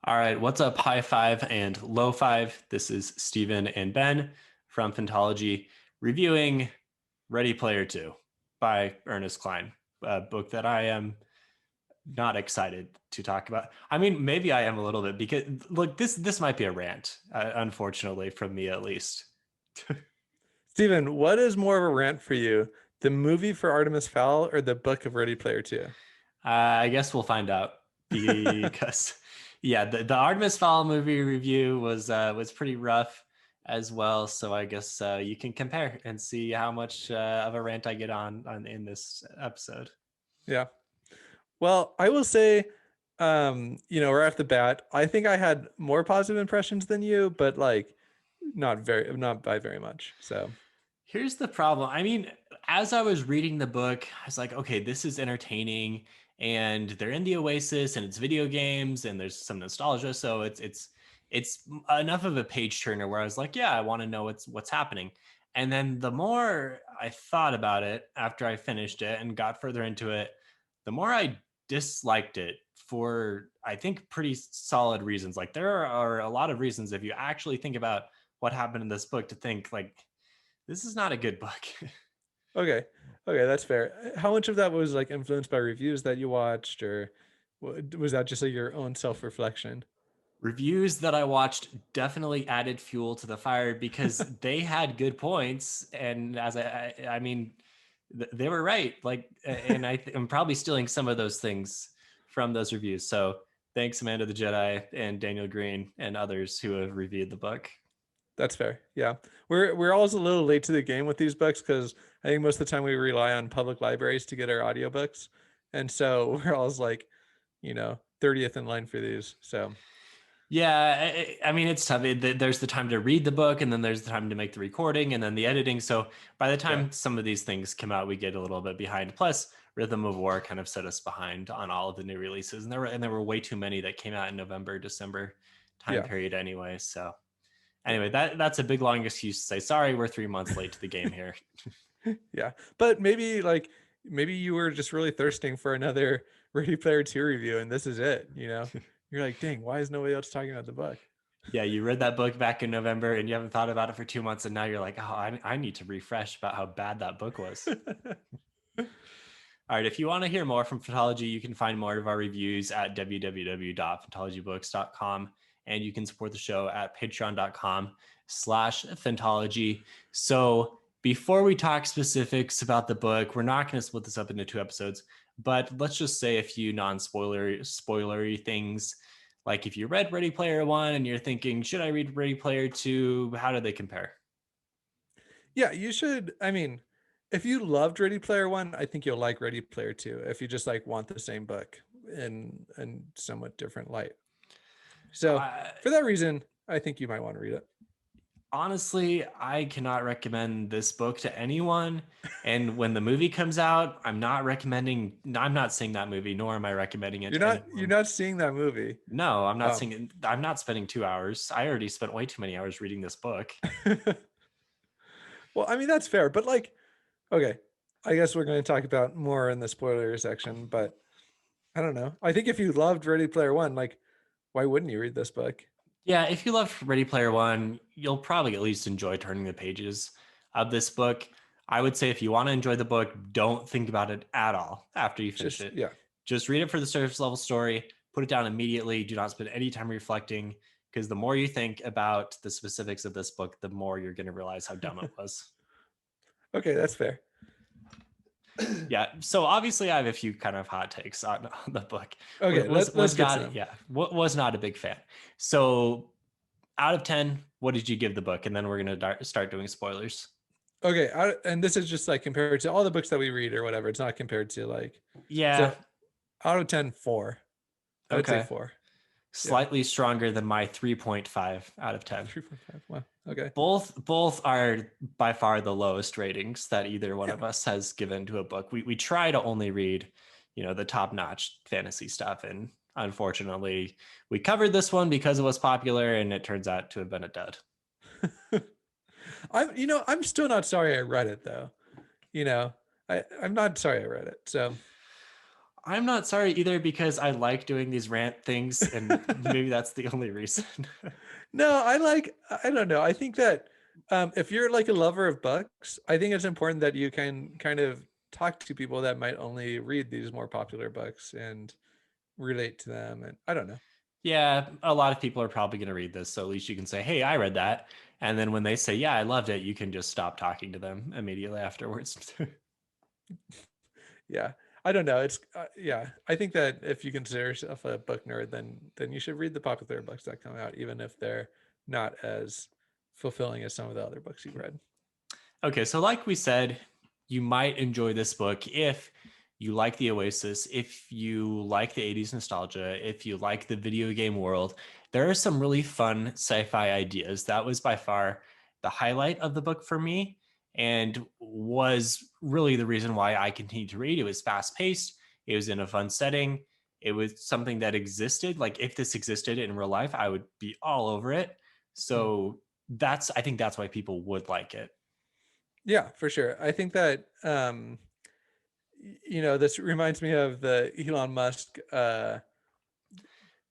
All right, what's up, high five and low five? This is Stephen and Ben from Phantology reviewing Ready Player 2 by Ernest Cline, a book that I am not excited to talk about. I mean, maybe I am a little bit because look, this might be a rant, unfortunately, from me at least. Steven, what is more of a rant for you? The movie for Artemis Fowl or the book of Ready Player 2? I guess we'll find out because, yeah, the Artemis Fowl movie review was pretty rough as well. So I guess you can compare and see how much of a rant I get on in this episode. Yeah. Well, I will say, right off the bat, I think I had more positive impressions than you, but like not by very much. So, Here's the problem. I mean, as I was reading the book, I was like, okay, this is entertaining, and they're in the Oasis, and it's video games, and there's some nostalgia, so it's enough of a page turner where I was like, yeah, I want to know what's happening. And then the more I thought about it after I finished it and got further into it, the more I disliked it for I think pretty solid reasons. Like there are a lot of reasons if you actually think about what happened in this book to think like this is not a good book. okay. Okay, that's fair. How much of that was like influenced by reviews that you watched, or was that just like your own self-reflection? Reviews that I watched definitely added fuel to the fire because they had good points, and I mean, they were right. Like, and I'm probably stealing some of those things from those reviews. So thanks, Amanda the Jedi and Daniel Green and others who have reviewed the book. That's fair. Yeah. We're always a little late to the game with these books because I think most of the time we rely on public libraries to get our audiobooks. And so we're always like, 30th in line for these. So Yeah, I mean it's tough. There's the time to read the book, and then there's the time to make the recording, and then the editing. So by the yeah. time some of these things come out, we get a little bit behind. Plus, Rhythm of War kind of set us behind on all of the new releases, and there were way too many that came out in November, December time Yeah. period anyway. So Yeah. anyway, that's a big long excuse to say sorry. We're 3 months late to the game here. Yeah. But maybe you were just really thirsting for another Ready Player 2 review and this is it. You're like, dang, why is nobody else talking about the book? Yeah, you read that book back in November, and you haven't thought about it for 2 months, and now you're like, oh, I need to refresh about how bad that book was. All right, if you want to hear more from Photology, you can find more of our reviews at www.photologybooks.com, and you can support the show at patreon.com/photology. So before we talk specifics about the book, we're not going to split this up into two episodes, but let's just say a few non-spoilery things. Like if you read Ready Player One and you're thinking, should I read Ready Player Two? How do they compare? Yeah, you should. I mean, if you loved Ready Player One, I think you'll like Ready Player Two. If you just like want the same book in somewhat different light. So Uh, for that reason, I think you might want to read it. Honestly, I cannot recommend this book to anyone. And when the movie comes out, I'm not seeing that movie, nor am I recommending it You're to not anyone. seeing that movie. No, I'm not Oh. seeing it. I'm not spending 2 hours. I already spent way too many hours reading this book. Well, I mean that's fair, but like, okay, I guess we're going to talk about more in the spoiler section, but I don't know. I think if you loved Ready Player One, like, why wouldn't you read this book? Yeah, if you love Ready Player One, you'll probably at least enjoy turning the pages of this book. I would say if you want to enjoy the book, don't think about it at all after you finish Just it. yeah. Just read it for the surface level story, put it down immediately. Do not spend any time reflecting because the more you think about the specifics of this book, the more you're going to realize how dumb it was. Okay, that's fair. Yeah, so obviously I have a few kind of hot takes on the book. Okay, let's Was get to not them. yeah, was not a big fan. So out of 10, what did you give the book? And then we're going to start doing spoilers. Okay, and this is just like compared to all the books that we read or whatever. It's not compared to like Yeah. so out of 10, 4. I would say Okay. 4. Yeah. Slightly stronger than my 3.5 out of 10. 3.5. Wow. Okay. Both are by far the lowest ratings that either one Yeah. of us has given to a book. We try to only read, the top-notch fantasy stuff, and unfortunately, we covered this one because it was popular and it turns out to have been a dud. I'm still not sorry I read it though. You know, I'm not sorry I read it. So I'm not sorry either, because I like doing these rant things, and maybe that's the only reason. No, I don't know. I think that if you're like a lover of books, I think it's important that you can kind of talk to people that might only read these more popular books and relate to them. And I don't know. Yeah, a lot of people are probably going to read this, so at least you can say, "Hey, I read that," and then when they say, "Yeah, I loved it," you can just stop talking to them immediately afterwards. Yeah, I don't know. It's yeah. I think that if you consider yourself a book nerd, then you should read the popular books that come out, even if they're not as fulfilling as some of the other books you've read. Okay, so like we said, you might enjoy this book if you like the Oasis, if you like the 80s nostalgia, if you like the video game world. There are some really fun sci-fi ideas. That was by far the highlight of the book for me, and was really the reason why I continued to read. It was fast-paced, it was in a fun setting, it was something that existed. Like, if this existed in real life, I would be all over it. Hmm. So I think that's why people would like it. Yeah, for sure. I think that this reminds me of the Elon Musk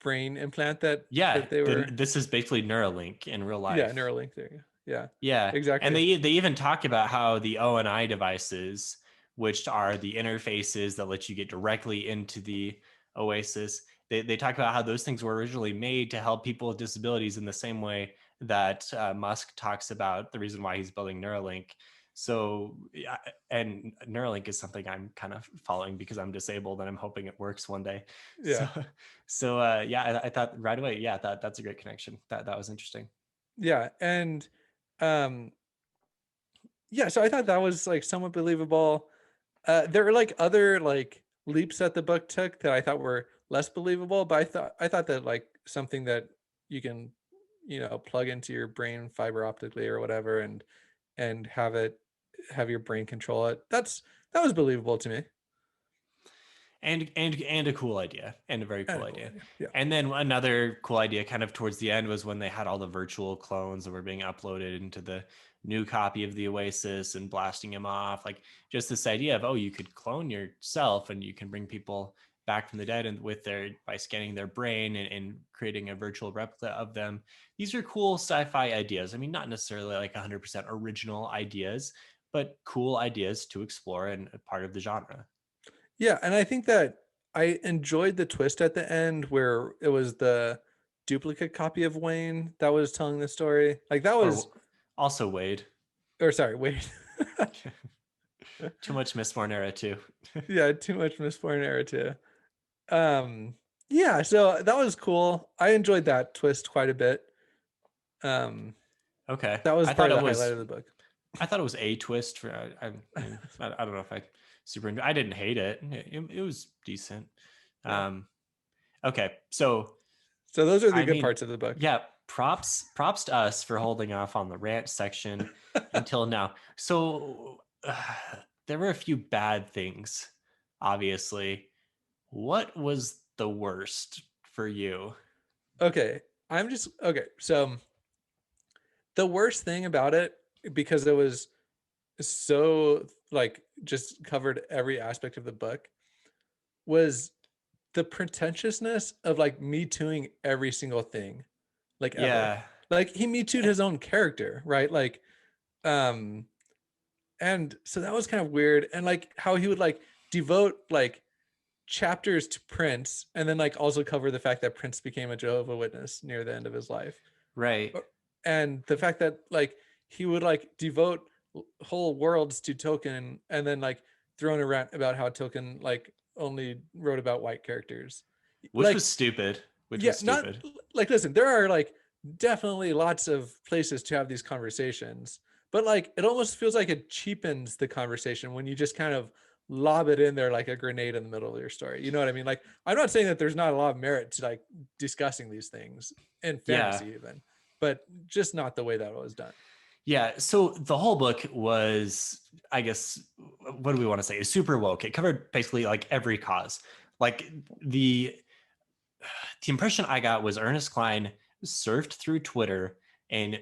brain implant Yeah, that they then were. this is basically Neuralink in real Yeah, life. Neuralink. There you go. Yeah, Yeah, and exactly. they even talk about how the O and I devices, which are the interfaces that let you get directly into the Oasis, they talk about how those things were originally made to help people with disabilities in the same way that Musk talks about the reason why he's building Neuralink. So, yeah, and Neuralink is something I'm kind of following because I'm disabled and I'm hoping it works one day. So, Yeah, yeah, I thought right away, yeah, that's a great connection. That was interesting. yeah, and um, yeah. So I thought that was like somewhat believable. There were like other like leaps that the book took that I thought were less believable, but I thought that like something that you can, plug into your brain fiber optically or whatever, and have your brain control it. That was believable to me. And a cool idea, and a very And cool a cool idea. idea. Yeah. And then another cool idea kind of towards the end was when they had all the virtual clones that were being uploaded into the new copy of the Oasis and blasting him off. Like, just this idea of, oh, you could clone yourself and you can bring people back from the dead, and with their by scanning their brain and creating a virtual replica of them. These are cool sci-fi ideas. I mean, not necessarily like 100% original ideas, but cool ideas to explore and a part of the genre. Yeah, and I think that I enjoyed the twist at the end where it was the duplicate copy of Wayne that was telling the story. Like that was, Or also Wade. or sorry, wait. Too much Mistborn era too. Yeah, too much Mistborn era too. Um, yeah, so that was cool. I enjoyed that twist quite a bit. Um, Okay, that was I part thought of it the highlight was. of the book. I thought it was a twist. For I mean, I don't know if I super. I didn't hate it. It was decent. Yeah. Um, okay, so So those are the I good mean, parts of the book. yeah, props to us for holding off on the rant section until now. So there were a few bad things, obviously. What was the worst for you? Okay. Okay. So the worst thing about it, because it was so like just covered every aspect of the book, was the pretentiousness of like me tooing every single thing, like ever. Yeah, Like he me tooed his own character, right? Like, um, and so that was kind of weird. And like how he would like devote like chapters to Prince and then like also cover the fact that Prince became a Jehovah Witness near the end of his life. right. And the fact that like he would like devote whole worlds to Tolkien and then like throw in a rant about how Tolkien like only wrote about white characters. Which was Like, stupid. Which yeah, was not stupid. like listen, there are like definitely lots of places to have these conversations, but like it almost feels like it cheapens the conversation when you just kind of lob it in there like a grenade in the middle of your story. You know what I mean? Like I'm not saying that there's not a lot of merit to like discussing these things in Yeah. fantasy even, but just not the way that it was done. Yeah. So the whole book was, I guess, what do we want to say? It's super woke. It covered basically like every cause. Like the impression I got was Ernest Cline surfed through Twitter and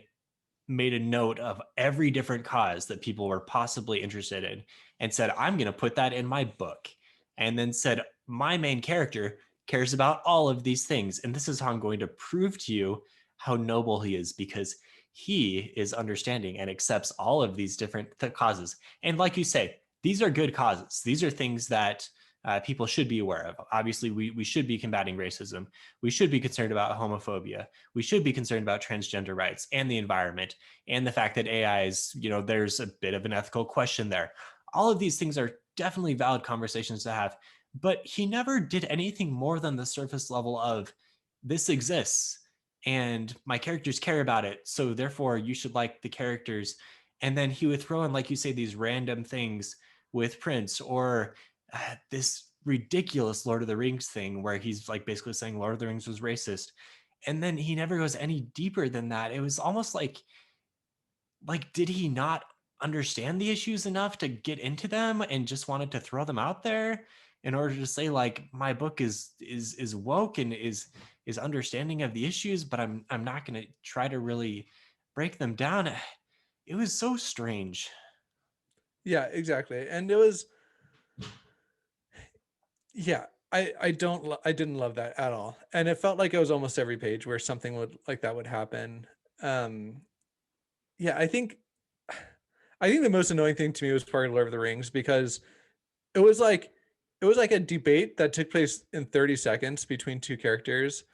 made a note of every different cause that people were possibly interested in and said, I'm going to put that in my book. And then said, my main character cares about all of these things. And this is how I'm going to prove to you how noble he is, because he is understanding and accepts all of these different causes. And like you say, these are good causes. These are things that people should be aware of. Obviously, we should be combating racism. We should be concerned about homophobia. We should be concerned about transgender rights and the environment and the fact that AI is, there's a bit of an ethical question there. All of these things are definitely valid conversations to have, but he never did anything more than the surface level of this exists and my characters care about it, so therefore you should like the characters. And then he would throw in, like you say, these random things with Prince, or this ridiculous Lord of the Rings thing where he's like basically saying Lord of the Rings was racist, and then he never goes any deeper than that. It was almost like did he not understand the issues enough to get into them and just wanted to throw them out there in order to say like my book is woke and is understanding of the issues, but I'm not going to try to really break them down. It was so strange. Yeah, exactly. And it was, yeah, I didn't love that at all. And it felt like it was almost every page where something would like that would happen. Um yeah, I think the most annoying thing to me was part of Lord of the Rings, because it was like it was like a debate that took place in 30 seconds between two characters,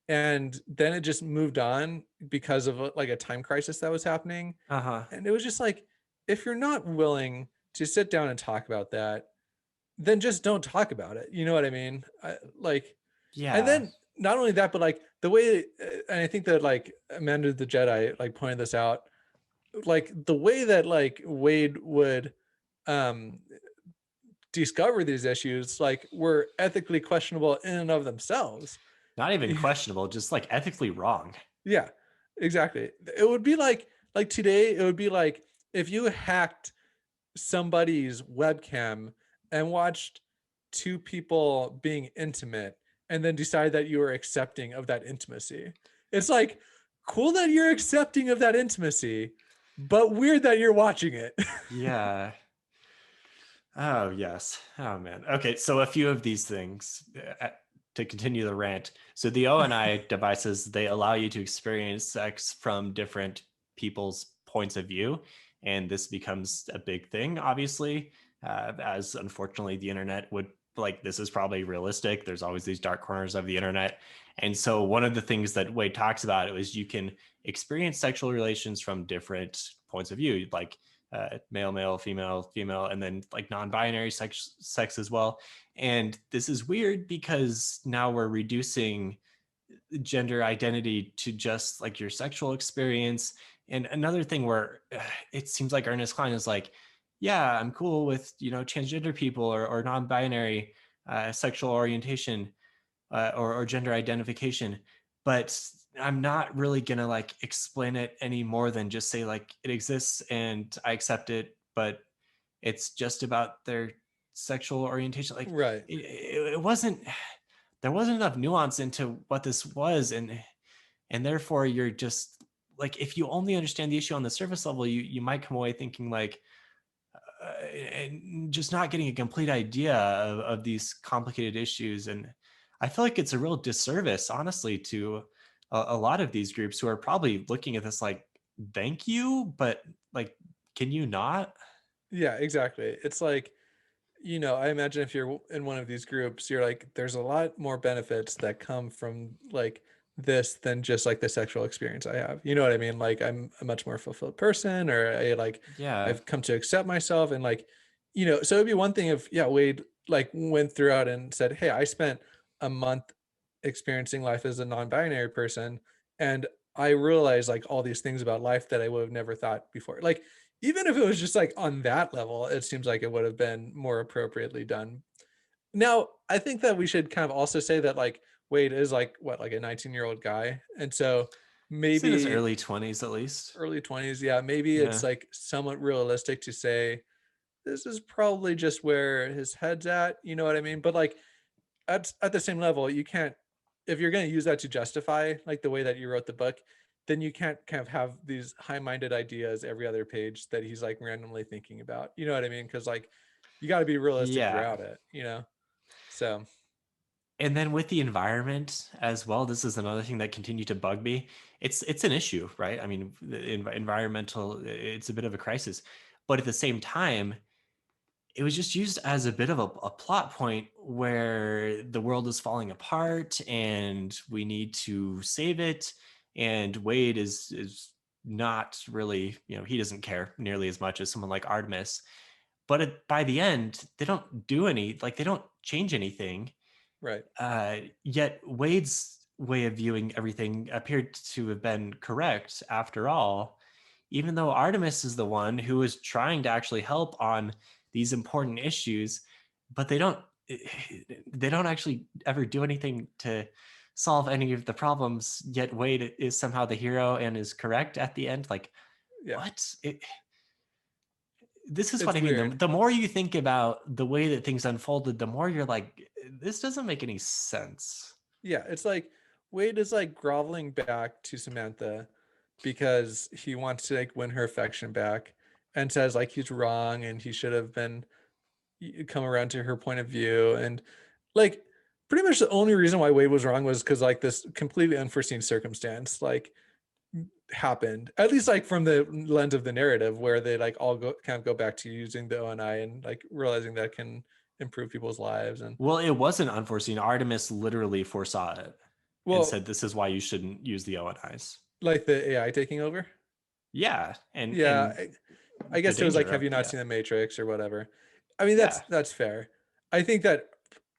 and then it just moved on because of like a time crisis that was happening. Uh-huh. And it was just like, if you're not willing to sit down and talk about that, then just don't talk about it. You know what I mean? And Yeah. then not only that, but like the way, and I think that like Amanda the Jedi like pointed this out, like the way that like Wade would um discover these issues like were ethically questionable in and of themselves. Not even questionable, just like ethically wrong. Yeah, exactly. It would be like today, it would be like if you hacked somebody's webcam and watched two people being intimate and then decide that you were accepting of that intimacy. It's like cool that you're accepting of that intimacy, but weird that you're watching it. Yeah. Oh, yes. Oh, man. Okay, so a few of these things to continue the rant. So the O and I devices, they allow you to experience sex from different people's points of view, and this becomes a big thing, obviously, as unfortunately the internet would like. This is probably realistic. There's always these dark corners of the internet, and so one of the things that Wade talks about it was you can experience sexual relations from different points of view, like male, male, female, female, and then like non-binary sex as well. And this is weird because now we're reducing gender identity to just like your sexual experience. And another thing where it seems like Ernest Cline is like, yeah, I'm cool with transgender people or non-binary sexual orientation or gender identification, but I'm not really gonna like explain it any more than just say like it exists and I accept it, but it's just about their sexual orientation. Like Right. it wasn't, there wasn't enough nuance into what this was, and therefore you're just like, if you only understand the issue on the surface level, you might come away thinking like and just not getting a complete idea of these complicated issues. And I feel like it's a real disservice, honestly, to a lot of these groups who are probably looking at this like, thank you, but like, can you not? Yeah, exactly. It's like, I imagine if you're in one of these groups, you're like, there's a lot more benefits that come from like this than just like the sexual experience I have. You know what I mean? Like I'm a much more fulfilled person, or Yeah. I've come to accept myself, and like, so it'd be one thing if Wade like went throughout and said, hey, I spent a month experiencing life as a non-binary person, and I realized like all these things about life that I would have never thought before. Like even if it was just like on that level, it seems like it would have been more appropriately done. Now, I think that we should kind of also say that like Wade is like what, like a 19-year-old guy. And so He's in his maybe early 20s at least. early 20s, yeah, maybe Yeah. it's like somewhat realistic to say this is probably just where his head's at, you know what I mean? But like at the same level, you can't, if you're going to use that to justify like the way that you wrote the book, then you can't kind of have these high-minded ideas every other page that he's like randomly thinking about. You know what I mean? Because like you got to be realistic Yeah. throughout it. So And then with the environment as well, this is another thing that continued to bug me. It's an issue, right? I mean, environmental, it's a bit of a crisis, but at the same time, it was just used as a bit of a plot point where the world is falling apart and we need to save it. And Wade is not really, he doesn't care nearly as much as someone like Artemis. But by the end, they don't do they don't change anything. Right. Yet Wade's way of viewing everything appeared to have been correct after all, even though Artemis is the one who is trying to actually help on these important issues, but they don't actually ever do anything to solve any of the problems. Yet Wade is somehow the hero and is correct at the end. Like, Yeah. what? This is what It's I mean. weird. The more you think about the way that things unfolded, the more you're like, this doesn't make any sense. Yeah, it's like Wade is like groveling back to Samantha because he wants to like win her affection back and says like he's wrong and he should have been come around to her point of view. And like pretty much the only reason why Wade was wrong was because like this completely unforeseen circumstance like happened, at least like from the lens of the narrative where they like all go kind of go back to using the ONI and like realizing that can improve people's lives. And Well, it wasn't unforeseen. Artemis literally foresaw it and well, said, this is why you shouldn't use the ONIs. like the AI taking over. Yeah. And Yeah, I the guess it was like, danger have of, you not yeah. seen the Matrix or whatever? I mean, Yeah. that's fair. I think that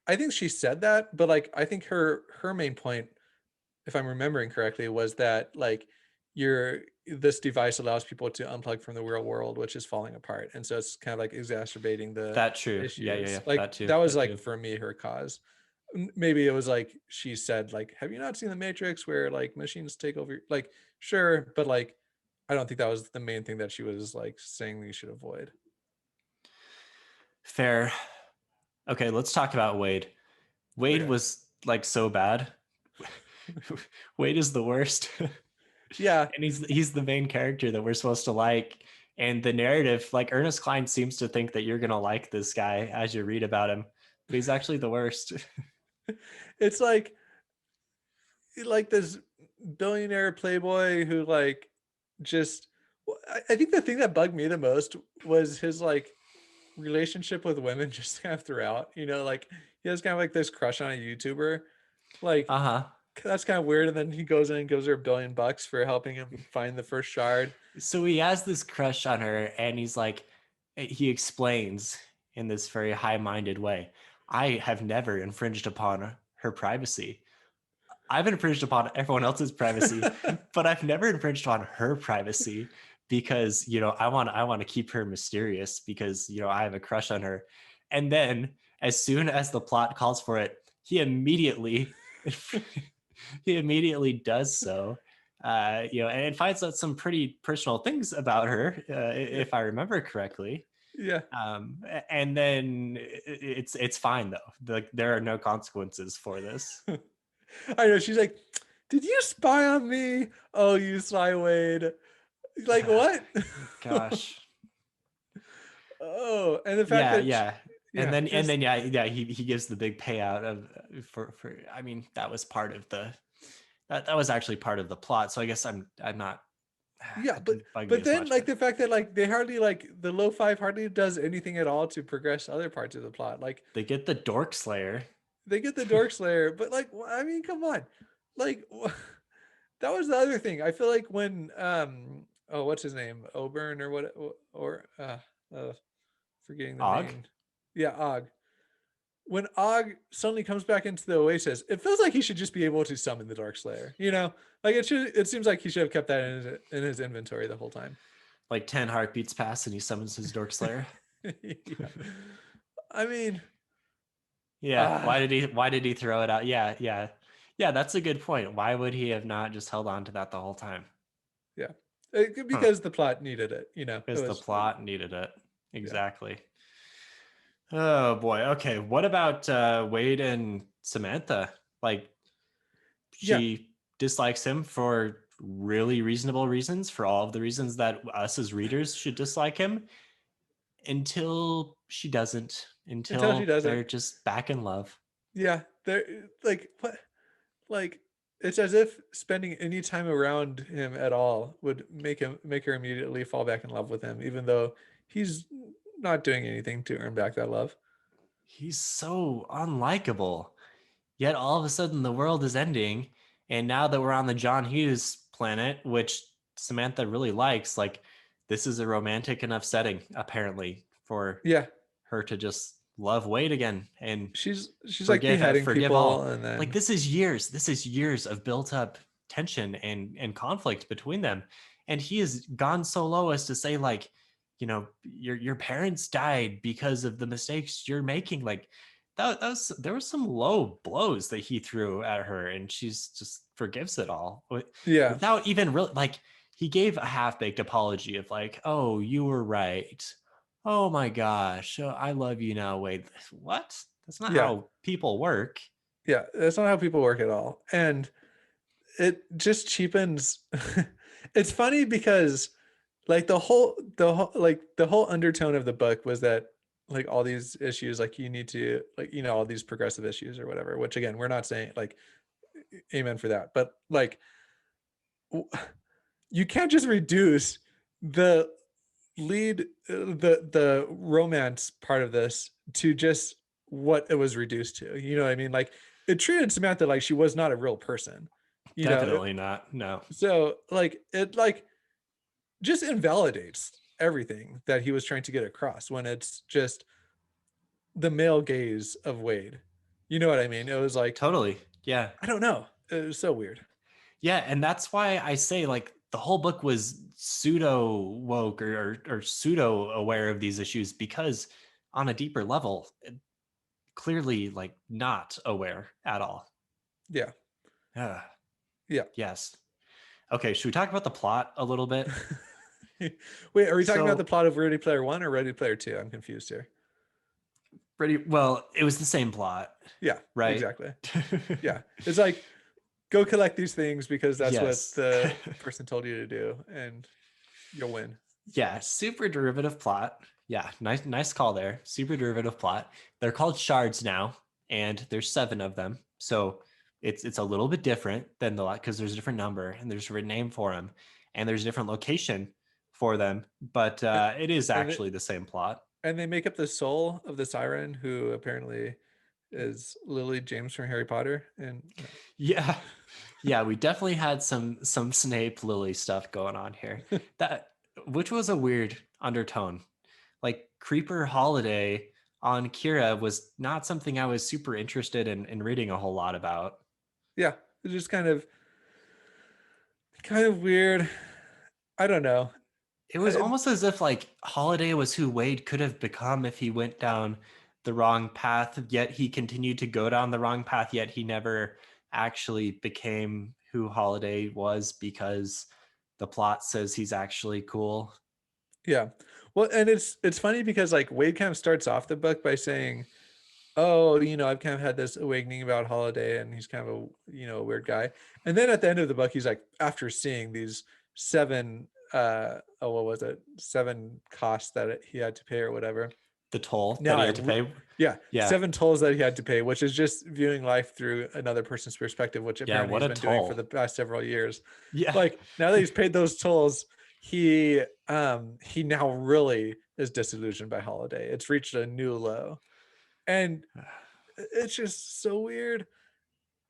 I think she said that, but like I think her main point, if I'm remembering correctly, was that like your this device allows people to unplug from the real world, which is falling apart, and so it's kind of like exacerbating the That true. Yeah. Yeah. Yeah. issues. Like That too. that was That like too. for me her cause. Maybe it was like she said like, have you not seen the Matrix where like machines take over? Like sure, but like I don't think that was the main thing that she was like saying you should avoid. Fair. Okay. Let's talk about Wade. Wade Okay. was like so bad. Wade is the worst. Yeah. And he's the main character that we're supposed to like. And the narrative, like Ernest Cline seems to think that you're gonna like this guy as you read about him, but he's actually the worst. It's like this billionaire playboy who like just I think the thing that bugged me the most was his like relationship with women just kind of throughout, like he has kind of like this crush on a YouTuber. Like Uh-huh. that's kind of weird. And then he goes in and gives her $1 billion for helping him find the first shard. So he has this crush on her, and he explains in this very high-minded way, I have never infringed upon her privacy. I've infringed upon everyone else's privacy, but I've never infringed on her privacy because, I want to keep her mysterious because, I have a crush on her. And then as soon as the plot calls for it, he immediately does so. And finds out some pretty personal things about her, Yeah. if I remember correctly. Yeah. And then it's fine though. There are no consequences for this. I know. She's like, did you spy on me? Oh, you sly Wade. Like what? Gosh. Oh, and the fact Yeah, that yeah. And yeah, then just yeah, he gives the big payout of for I mean, that was part of that was actually part of the plot. So I guess I'm not yeah, it but didn't bug me but as then much, like but the fact that like they hardly like the low five hardly does anything at all to progress other parts of the plot. Like they get the Dork Slayer. they get the Dork Slayer, but like I mean, come on, like that was the other thing. I feel like when oh what's his name Oburn or what or forgetting the Og? main yeah Og when Og suddenly comes back into the Oasis, it feels like he should just be able to summon the Dark Slayer. Like it seems like he should have kept that in his inventory the whole time. Like 10 heartbeats pass and he summons his Dork Slayer. Yeah. I mean, Yeah. ah, Why did he throw it out? Yeah, yeah. Yeah, that's a good point. Why would he have not just held on to that the whole time? yeah, Huh. because the plot needed it. It Because the was plot needed it. yeah, Exactly. Oh boy. Okay. What about Wade and Samantha? Like, yeah. she dislikes him for really reasonable reasons, for all of the reasons that us as readers should dislike him, until she doesn't, Until she until doesn't. they're just back in love. Yeah, they're like, what? Like, it's as if spending any time around him at all would make her immediately fall back in love with him, even though he's not doing anything to earn back that love. He's so unlikable. Yet all of a sudden the world is ending, and now that we're on the John Hughes planet, which Samantha really likes, like this is a romantic enough setting apparently for Yeah, her to just love Wade again and she's like beheading forgive people, all. and Like then this is years of built up tension and conflict between them, and he has gone so low as to say like, your parents died because of the mistakes you're making. Like that was there was some low blows that he threw at her, and she's just forgives it all yeah, without even really like he gave a half-baked apology of like, oh, you were right. Oh my gosh, I love you now, Wade. What? That's not yeah, how people work. yeah. That's not how people work at all, and it just cheapens. It's funny because like the whole undertone of the book was that like all these issues, like you need to like all these progressive issues or whatever, which again we're not saying like amen for that, but like you can't just reduce the lead the romance part of this to just what it was reduced to. You know what I mean? Like it treated Samantha like she was not a real person. Definitely not. No. So like it like just invalidates everything that he was trying to get across when it's just the male gaze of Wade. You know what I mean? It was like, Totally. Yeah. I don't know. It was so weird. Yeah, and that's why I say like the whole book was pseudo woke or pseudo aware of these issues because on a deeper level, clearly like not aware at all. Yeah. Ugh, Yeah. yes. Okay, should we talk about the plot a little bit? Wait, are we talking about the So plot of Ready Player One or Ready Player Two? I'm confused here. pretty well, it was the same plot, Yeah, right? exactly. Yeah. It's like go collect these things because that's what Yes. the person told you to do and you'll win. Yeah, super derivative plot. Yeah, nice call there. Super derivative plot. They're called shards now, and there's 7 of them. So it's a little bit different than the lot because there's a different number and there's a different name for them, and there's a different location for them. But And, it is and actually the same plot. they make up the soul of the siren who apparently is Lily James from Harry Potter. And Yeah, yeah, we definitely had some Snape Lily stuff going on here. That which was a weird undertone. Like Creeper Holiday on Kira was not something I was super interested in reading a whole lot about. yeah, it's just kind of weird. I don't know. It was almost as if like Holiday was who Wade could have become if he went down the wrong path, yet he continued to go down the wrong path, yet he never actually became who Holiday was because the plot says he's actually cool. Yeah. Well, and it's funny because like Wade kind of starts off the book by saying, "Oh, I've kind of had this awakening about Holiday, and he's kind of a weird guy." And then at the end of the book, he's like, after seeing these 7, what was it, 7 costs that he had to pay or whatever. The toll Now that he had to pay. yeah, Yeah. 7 tolls that he had to pay, which is just viewing life through another person's perspective, which Yeah, apparently what he's a been doing for toll. the past several years. Yeah. Like now that he's paid those tolls, he now really is disillusioned by Holiday. It's reached a new low, and it's just so weird.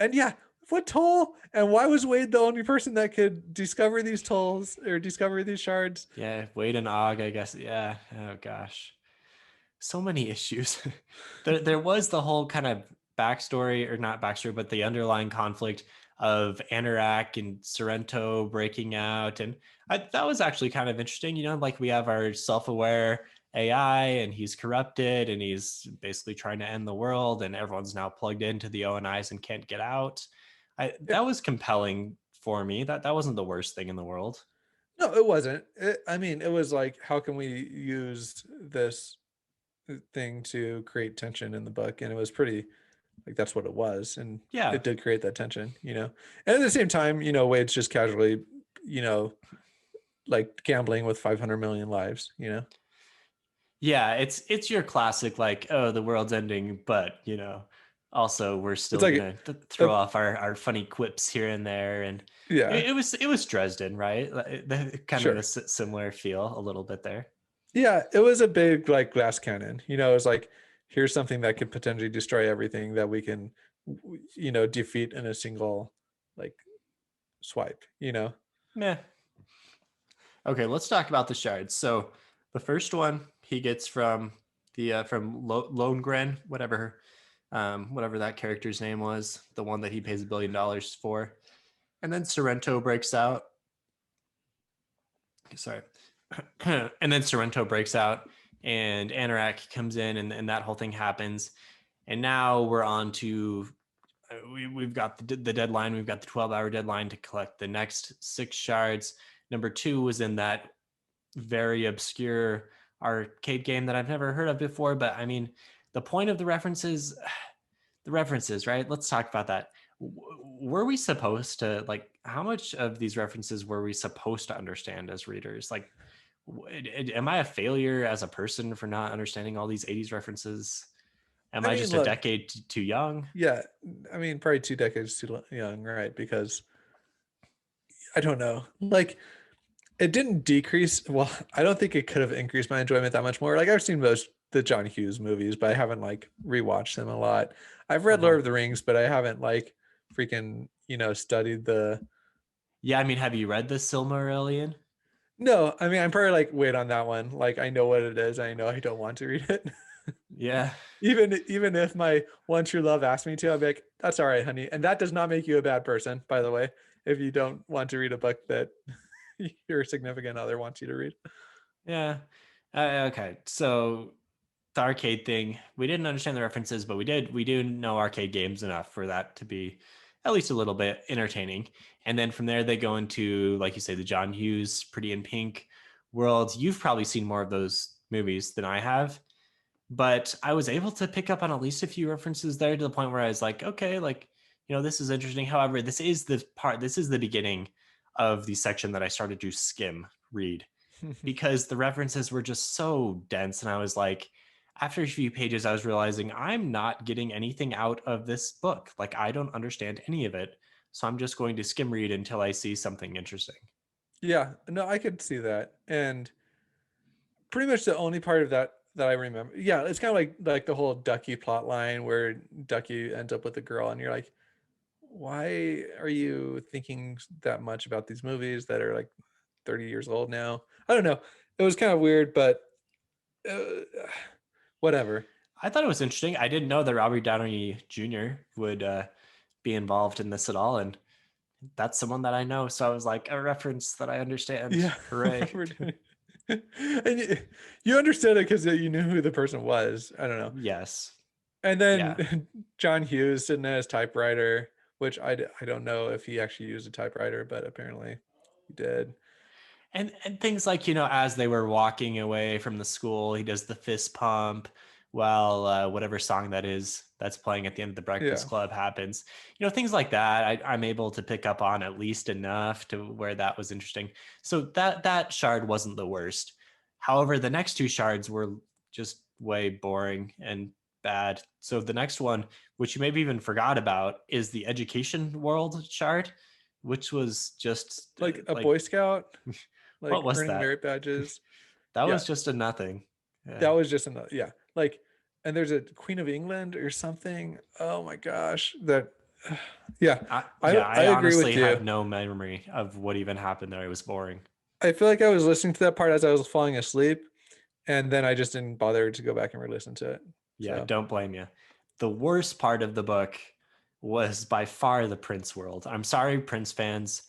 And yeah, what toll? And why was Wade the only person that could discover these tolls or discover these shards? Yeah, Wade and Og, I guess. Yeah. Oh gosh. So many issues. There was the whole kind of backstory, or not backstory, but the underlying conflict of Anorak and Sorrento breaking out. And that was actually kind of interesting. Like we have our self-aware AI and he's corrupted and he's basically trying to end the world and everyone's now plugged into the ONIs and can't get out. Yeah. That was compelling for me. That wasn't the worst thing in the world. No, it wasn't. I mean, it was like, how can we use this thing to create tension in the book? And it was pretty like that's what it was, and Yeah. it did create that tension. And at the same time, Wade's just casually, like gambling with 500 million lives. Yeah, it's your classic like, oh, the world's ending, but Also, we're It's still like gonna a, throw off our funny quips here and there, and yeah, it was Dresden, right? Kind of a sure. similar feel a little bit there. Yeah, it was a big like glass cannon. It was like here's something that could potentially destroy everything that we can defeat in a single like swipe. Meh. Okay, let's talk about the shards. So the first one he gets from the Longren, whatever that character's name was, the one that he pays $1 billion for, and then Sorrento breaks out. Sorry, and then Sorrento breaks out, and Anorak comes in, and that whole thing happens, and now we're on to we've got the deadline. We've got the 12-hour deadline to collect the next 6 shards. Number 2 was in that very obscure arcade game that I've never heard of before. But I mean, the point of the references, right? Let's talk about that. Were we supposed to, like, how much of these references were we supposed to understand as readers? Like, am I a failure as a person for not understanding all these 80s references? Am I I mean, just a look, decade too young? yeah, I mean, probably 2 decades too young, right? Because I don't know, like it didn't decrease. Well, I don't think it could have increased my enjoyment that much more. Like I've seen most the John Hughes movies, but I haven't like rewatched them a lot. I've read Uh-huh. Lord of the Rings, but I haven't like freaking studied the. Yeah, I mean, have you read the Silmarillion? No, I mean I'm probably like wait on that one. Like I know what it is. I know I don't want to read it. Yeah. Even if my one true love asked me to, I'd be like, that's all right, honey. And that does not make you a bad person, by the way, if you don't want to read a book that your significant other wants you to read. Yeah. Okay. So the arcade thing, we didn't understand the references, but we do know arcade games enough for that to be at least a little bit entertaining. And then from there they go into, like you say, the John Hughes Pretty in Pink world. You've probably seen more of those movies than I have, but I was able to pick up on at least a few references there to the point where I was like, okay, like, this is interesting. However, this is the beginning of the section that I started to skim read, because the references were just so dense. And I was like, after a few pages, I was realizing I'm not getting anything out of this book. Like, I don't understand any of it. So I'm just going to skim read until I see something interesting. Yeah, no, I could see that. And pretty much the only part of that I remember. Yeah, it's kind of like the whole Ducky plot line where Ducky ends up with a girl and you're like, why are you thinking that much about these movies that are like 30 years old now? I don't know. It was kind of weird, but uh, whatever. I thought it was interesting. I didn't know that Robert Downey Jr. would be involved in this at all. And that's someone that I know. So I was like, a reference that I understand. Yeah, Hooray. Robert Downey. And you understood it because you knew who the person was. I don't know. Yes. And Yeah. then John Hughes sitting at his typewriter, which I don't know if he actually used a typewriter, but apparently he did. And things like, as they were walking away from the school, he does the fist pump while whatever song that is that's playing at the end of the Yeah. Breakfast Club happens. Things like that I'm able to pick up on at least enough to where that was interesting. So that shard wasn't the worst. However, the next 2 shards were just way boring and bad. So the next one, which you maybe even forgot about, is the education world shard, which was just Like a like, Boy Scout, what like was earning that? merit badges. That Yeah. was just a nothing. Yeah. That was just another, yeah. Like, and there's a Queen of England or something. Oh my gosh. Yeah, Yeah, I I agree honestly with you. have no memory of what even happened there. It was boring. I feel like I was listening to that part as I was falling asleep, and then I just didn't bother to go back and re-listen to it. Yeah, So don't blame you. The worst part of the book was by far the Prince world. I'm sorry, Prince fans.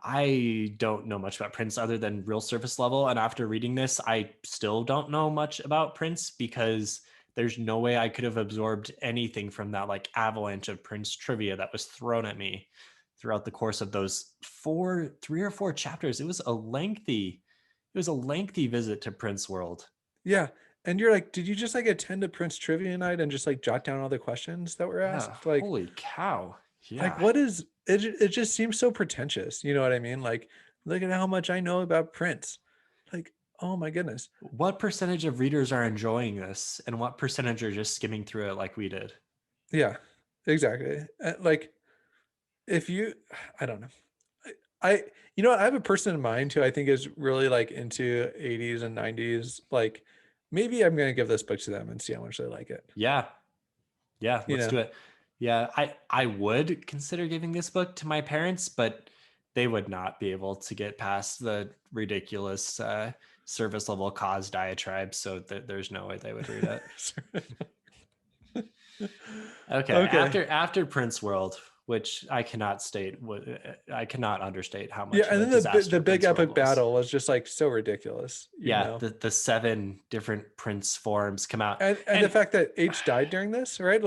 I don't know much about Prince other than real surface level. And after reading this, I still don't know much about Prince because there's no way I could have absorbed anything from that like avalanche of Prince trivia that was thrown at me throughout the course of those 3 or 4 chapters. It was a lengthy visit to Prince World. yeah. And you're like, did you just like attend a Prince trivia night and just like jot down all the questions that were Yeah, asked? holy cow. Like Yeah. what is it? It just seems so pretentious. You know what I mean? Like, look at how much I know about Prince. Like, oh my goodness. What percentage of readers are enjoying this and what percentage are just skimming through it like we did? Yeah, exactly. Like if you, I don't know. I you know what, I have a person in mind who I think is really like into 80s and 90s. Like maybe I'm gonna give this book to them and see how much they like it. Yeah. Yeah, You let's know, do it. Yeah, I would consider giving this book to my parents, but they would not be able to get past the ridiculous service level cause diatribe, so there's no way they would read it. Okay, okay. after Prince World, which I cannot state what I cannot understate how Yeah, much of and a then the disaster big Prince World epic was. battle was just like so ridiculous, you Yeah, know. the seven different Prince forms come out, And the and fact that H died during this, right?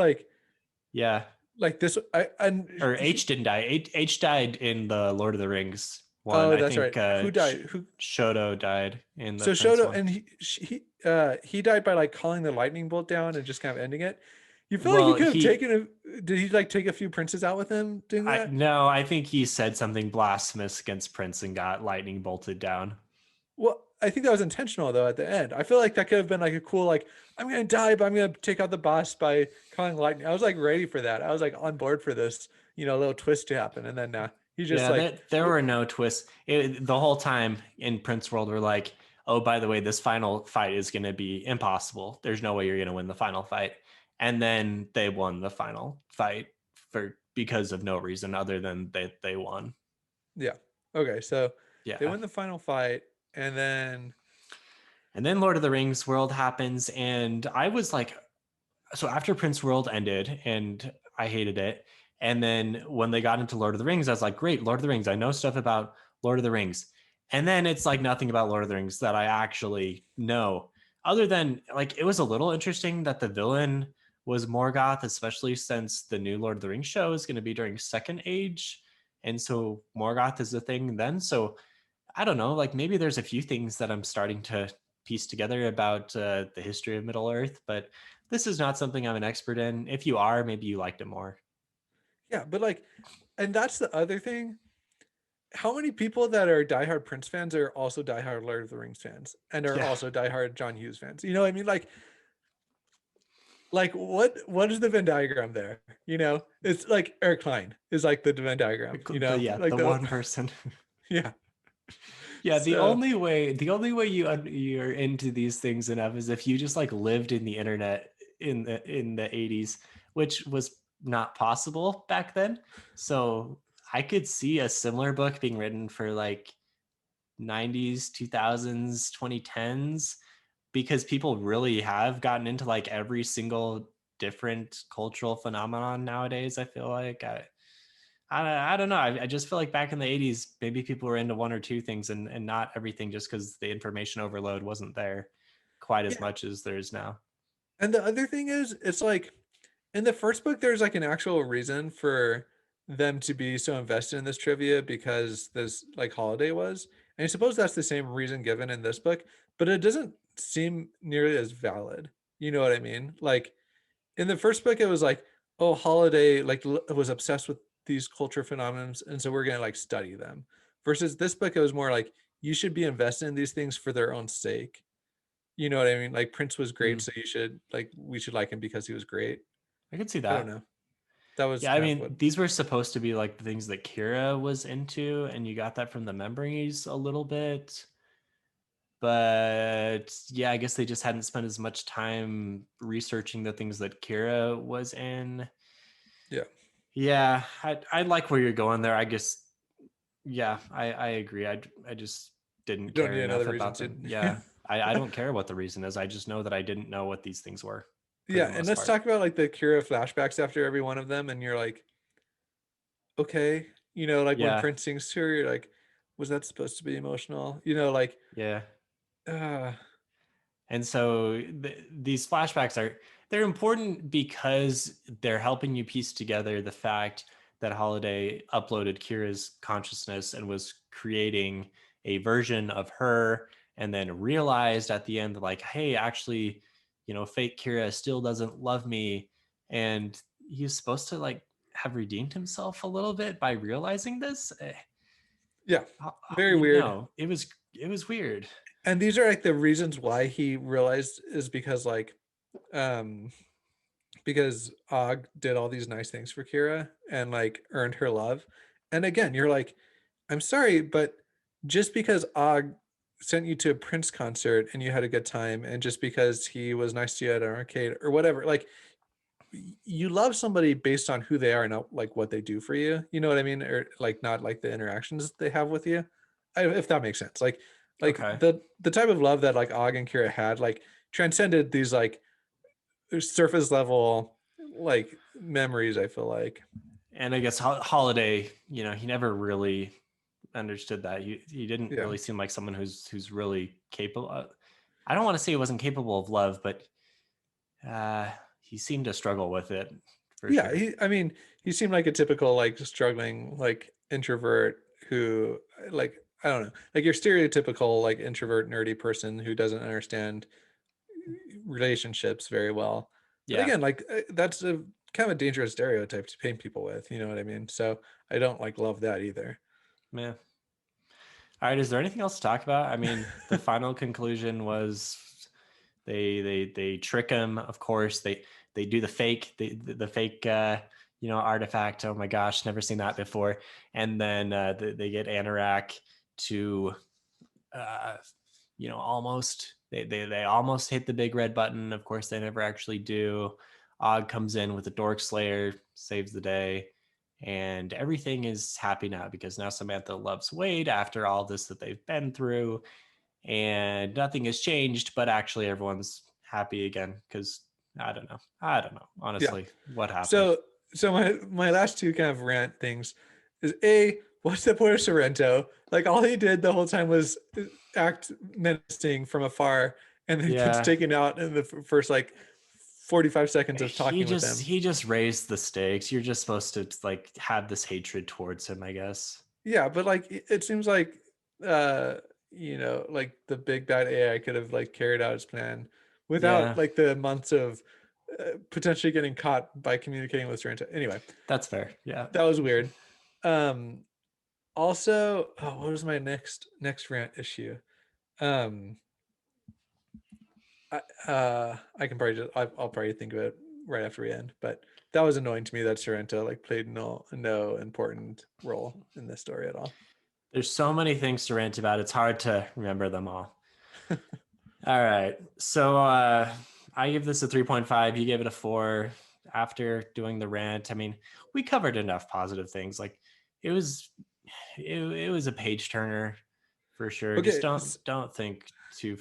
yeah, Like this I and or he, H didn't die. H died in the Lord of the Rings one. oh, I that's right. think Who died? Who Shoto died in the so Prince Shoto, one. and he died by like calling the lightning bolt down and just kind of ending it. You feel like he Well, could have taken a, did he like take a few princes out with him doing I that? no, I think he said something blasphemous against Prince and got lightning bolted down. Well, I think that was intentional though at the end. I feel like that could have been like a cool, like, I'm gonna die, but I'm gonna take out the boss by calling lightning. I was like ready for that. I was like on board for this, little twist to happen. And then he just Yeah, like there were no twists. The whole time in Prince World, we're like, oh, by the way, this final fight is going to be impossible. There's no way you're going to win the final fight. And then they won the final fight because of no reason other than they won. yeah. Okay, so they Yeah. win the final fight, and then And then Lord of the Rings world happens. And I was like, so after Prince World ended and I hated it. And then when they got into Lord of the Rings, I was like, great, Lord of the Rings. I know stuff about Lord of the Rings. And then it's like nothing about Lord of the Rings that I actually know. Other than like it was a little interesting that the villain was Morgoth, especially since the new Lord of the Rings show is going to be during Second Age. And so Morgoth is the thing then. So I don't know, like maybe there's a few things that I'm starting to piece together about the history of Middle Earth, but this is not something I'm an expert in. If you are, maybe you liked it more. yeah, but like, and that's the other thing. How many people that are diehard Prince fans are also diehard Lord of the Rings fans and are Yeah. also diehard John Hughes fans? You know what I mean? Like what is the Venn diagram there? It's like Eric Klein is like the Venn diagram, Yeah, like the the one person. yeah. Yeah, So the only way you're into these things enough is if you just like lived in the internet in the 80s, which was not possible back then. So I could see a similar book being written for like 90s, 2000s, 2010s because people really have gotten into like every single different cultural phenomenon nowadays. I feel like I don't know. I just feel like back in the 80s, maybe people were into one or two things and not everything just because the information overload wasn't there quite as yeah. much as there is now. And the other thing is, it's like in the first book, there's like an actual reason for them to be so invested in this trivia because this like holiday was. And I suppose that's the same reason given in this book, but it doesn't seem nearly as valid. You know what I mean? Like in the first book, it was like, oh, holiday like was obsessed with these culture phenomena, and so we're gonna like study them. Versus this book, it was more like you should be invested in these things for their own sake. You know what I mean? Like Prince was great, Mm, so we should like him because he was great. I could see I don't that. know. That was Yeah, I kind of what. mean, these were supposed to be like the things that Kira was into, and you got that from the memories a little bit. But yeah, I guess they just hadn't spent as much time researching the things that Kira was in. Yeah. Yeah, I like where you're going there. I guess, yeah, I agree. I just didn't You don't care need another enough reason about to. them. Yeah, I don't care what the reason is. I just know that I didn't know what these things were for the Yeah, and most let's part. talk about like the Kira flashbacks after every one of them, and you're like, okay, like when Yeah, Prince sings to her, you're like, was that supposed to be emotional? yeah. Uh, And so these flashbacks they're important because they're helping you piece together the fact that Holiday uploaded Kira's consciousness and was creating a version of her and then realized at the end like, hey, actually, fake Kira still doesn't love me. And he's supposed to like have redeemed himself a little bit by realizing this. yeah, very weird. It was weird. And these are like the reasons why he realized is because like um because Og did all these nice things for Kira and like earned her love. And again, you're like, I'm sorry, but just because Og sent you to a Prince concert and you had a good time, and just because he was nice to you at an arcade or whatever, like you love somebody based on who they are, not like what they do for you. You know what I mean? Or like not like the interactions they have with you. If that makes sense. Like Okay. the type of love that like Og and Kira had, like transcended these like surface level like memories, I feel like. And I guess Holiday, he never really understood that. He didn't Yeah. really seem like someone who's really capable. I don't want to say he wasn't capable of love, but he seemed to struggle with it for Yeah, sure. I mean, he seemed like a typical like struggling like introvert who like I don't know, like your stereotypical like introvert nerdy person who doesn't understand relationships very well. But Yeah. again, like that's a kind of a dangerous stereotype to paint people with, you know what I mean? So I don't like love that either. Yeah. All right. Is there anything else to talk about? I mean, the final conclusion was they trick him. Of course, they do the fake artifact. Oh my gosh, never seen that before. And then they get Anorak to uh, almost they almost hit the big red button. Of course, they never actually do. Og comes in with the Dork Slayer, saves the day, and everything is happy now because now Samantha loves Wade after all this that they've been through, and nothing has changed. But actually, everyone's happy again because I don't know. Yeah. Honestly, what happened? So my last two kind of rant things is A, what's the point of Sorrento? Like all he did the whole time was act menacing from afar and then gets Yeah, taken out in the first like 45 seconds of he talking with just them. he just raised the stakes. You're just supposed to like have this hatred towards him, I guess. Yeah, but like it seems like uh like the big bad AI could have like carried out his plan without Yeah, like the months of potentially getting caught by communicating with Sorrento. Anyway, that's fair. Yeah. that was weird. Um Also, oh, what was my next rant issue? Um, I can probably I'll probably think of it right after we end. But that was annoying to me that Sorrento like played no important role in this story at all. There's so many things to rant about. It's hard to remember them all. All right. So I give this a 3.5. You gave it a 4 after doing the rant. I mean, we covered enough positive things. Like it was it was a page turner for sure. Just Okay, don't think too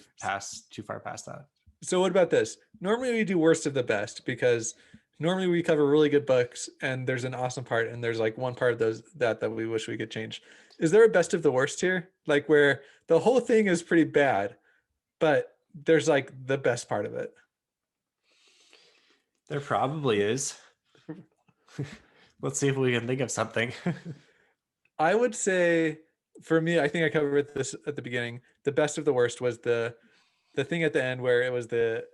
far past that. so what about this? Normally we do worst of the best because normally we cover really good books and there's an awesome part and there's like one part of those that we wish we could change. Is there a best of the worst here? Like where the whole thing is pretty bad, but there's like the best part of it. There probably is. Let's see if we can think of something. I would say for me, I think I covered this at the beginning. The best of the worst was the thing at the end where it was the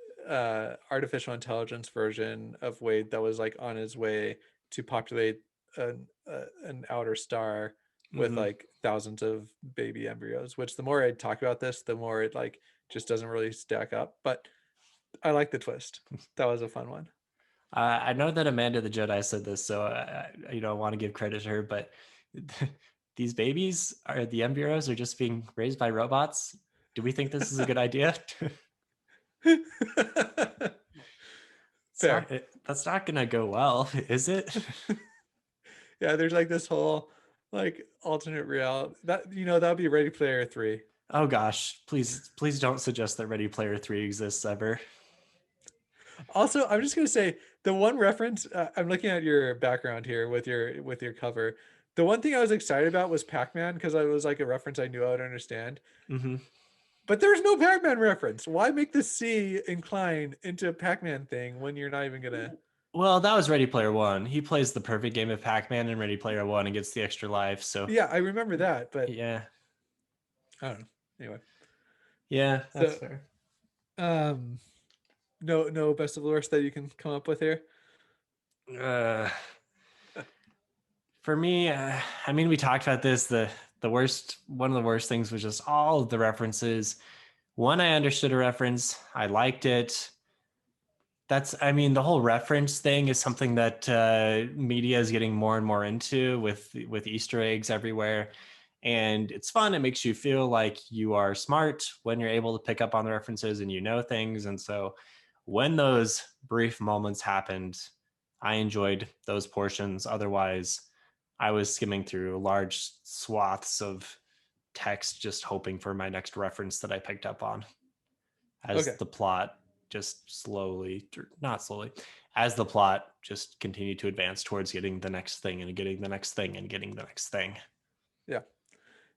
artificial intelligence version of Wade that was like on his way to populate an outer star with Hmm. like thousands of baby embryos. Which the more I talk about this, the more it like just doesn't really stack up. But I like the twist. That was a fun one. I know that Amanda the Jedi said this, so I want to give credit to her. But these babies are the embryos are just being raised by robots. Do we think this is a good idea? Fair. That's not gonna go well, is it? Yeah, there's like this whole like alternate reality that that'd be Ready Player 3. Oh gosh, please don't suggest that Ready Player 3 exists ever. Also, I'm just gonna say the one reference I'm looking at your background here with your cover. The one thing I was excited about was Pac-Man because it was like a reference I knew I would understand. Hmm. But there's no Pac-Man reference. Why make the C incline into a Pac-Man thing when you're not even gonna? Well, that was Ready Player One. He plays the perfect game of Pac-Man in Ready Player One and gets the extra life. So Yeah, I remember that, but yeah, I don't know. Anyway, yeah, that's so fair. um, no best of the worst that you can come up with here. Uh, for me, I mean, we talked about this. The worst, one of the worst things was just all of the references. One, I understood a reference. I liked it. I mean, the whole reference thing is something that media is getting more and more into with Easter eggs everywhere. And it's fun. It makes you feel like you are smart when you're able to pick up on the references and you know things. And so when those brief moments happened, I enjoyed those portions. Otherwise, I was skimming through large swaths of text just hoping for my next reference that I picked up on as Okay. the plot just not slowly, as the plot just continued to advance towards getting the next thing and getting the next thing and getting the next thing. Yeah,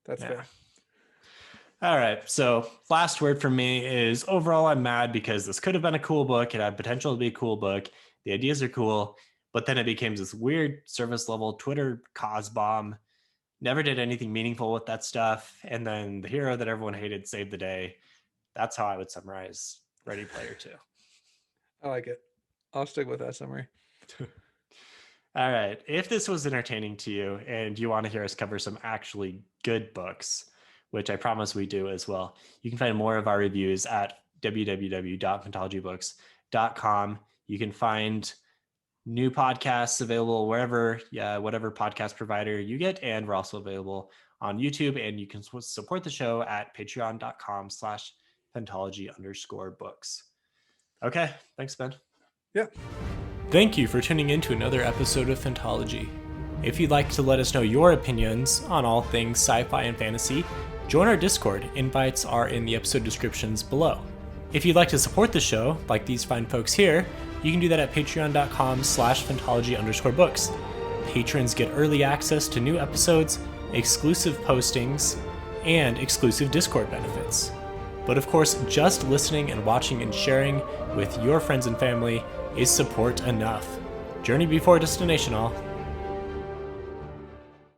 that's Yeah. fair. All right. So, last word from me is overall, I'm mad because this could have been a cool book. It had potential to be a cool book. The ideas are cool, but then it became this weird service level Twitter cause bomb. Never did anything meaningful with that stuff. And then the hero that everyone hated saved the day. That's how I would summarize Ready Player 2. I like it. I'll stick with that summary. All right. If this was entertaining to you and you want to hear us cover some actually good books, which I promise we do as well, you can find more of our reviews at www.pentologybooks.com. You can find new podcasts available wherever, whatever podcast provider you get. And we're also available on YouTube. And you can support the show at patreon.com/pentology_books. Okay. Thanks, Ben. Yeah. Thank you for tuning in to another episode of Phantology. If you'd like to let us know your opinions on all things sci-fi and fantasy, join our Discord. Invites are in the episode descriptions below. If you'd like to support the show, like these fine folks here, you can do that at patreon.com/phantology_books. Patrons get early access to new episodes, exclusive postings, and exclusive Discord benefits. But of course, just listening and watching and sharing with your friends and family is support enough. Journey before destination all.